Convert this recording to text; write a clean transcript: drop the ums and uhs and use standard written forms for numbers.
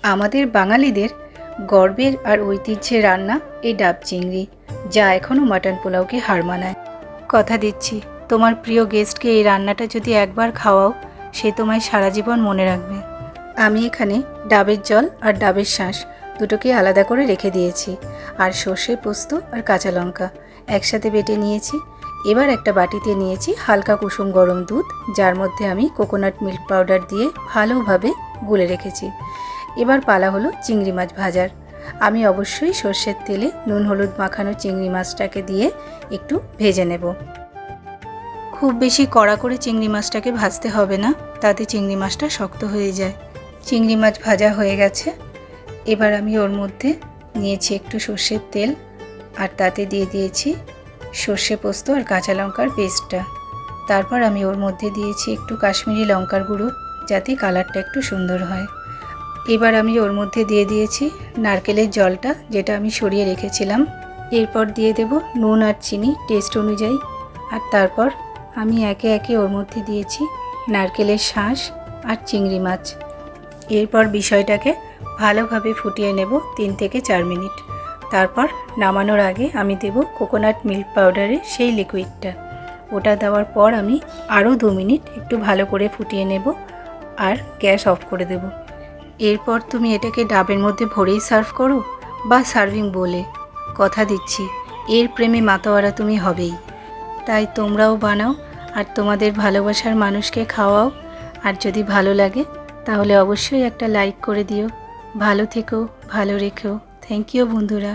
আমাদের বাঙালিদের গর্বের আর ঐতিহ্যের রান্না এই ডাব চিংড়ি, যা এখনও মাটন পোলাওকে হার মানায়। কথা দিচ্ছি, তোমার প্রিয় গেস্টকে এই রান্নাটা যদি একবার খাওয়াও, সে তোমায় সারা জীবন মনে রাখবে। আমি এখানে ডাবের জল আর ডাবের শাঁস দুটোকে আলাদা করে রেখে দিয়েছি, আর সর্ষে পোস্ত আর কাঁচা লঙ্কা একসাথে বেটে নিয়েছি। এবার একটা বাটিতে নিয়েছি হালকা কুসুম গরম দুধ, যার মধ্যে আমি কোকোনাট মিল্ক পাউডার দিয়ে ভালোভাবে গুলে রেখেছি। এবার পালা হলো চিংড়ি মাছ ভাজার। আমি অবশ্যই সর্ষের তেলে নুন হলুদ মাখানো চিংড়ি মাছটাকে দিয়ে একটু ভেজে নেব। খুব বেশি কড়া করে চিংড়ি মাছটাকে ভাজতে হবে না, তাতে চিংড়ি মাছটা শক্ত হয়ে যায়। চিংড়ি মাছ ভাজা হয়ে গেছে। এবার আমি ওর মধ্যে নিয়েছি একটু সর্ষের তেল, আর তাতে দিয়ে দিয়েছি সর্ষে পোস্ত আর কাঁচা লঙ্কার পেস্টটা। তারপর আমি ওর মধ্যে দিয়েছি একটু কাশ্মীরি লঙ্কার গুঁড়ো, যাতে কালারটা একটু সুন্দর হয়। এবার আমি ওর মধ্যে দিয়ে দিয়েছি নারকেলের জলটা, যেটা আমি সরিয়ে রেখেছিলাম। এরপর দিয়ে দেব নুন আর চিনি টেস্ট অনুযায়ী, আর তারপর আমি একে একে ওর মধ্যে দিয়েছি নারকেলের শাঁস আর চিংড়ি মাছ। এরপর বিষয়টাকে ভালোভাবে ফুটিয়ে নেব 3 থেকে 4 মিনিট। তারপর নামানোর আগে আমি দেব কোকোনাট মিল্ক পাউডারের সেই লিকুইডটা। ওটা দেওয়ার পর আমি আরও 2 মিনিট একটু ভালো করে ফুটিয়ে নেব, আর গ্যাস অফ করে দেব। এরপর তুমি এটাকে ডাবের মধ্যে ভরেই সার্ভ করো বা সার্ভিং বলে, কথা দিচ্ছি এর প্রেমে মাতোয়ারা তুমি হবেই। তাই তোমরাও বানাও আর তোমাদের ভালোবাসার মানুষকে খাওয়াও। আর যদি ভালো লাগে তাহলে অবশ্যই একটা লাইক করে দিও। ভালো থেকো, ভালো রেখো। থ্যাংক ইউ বন্ধুরা।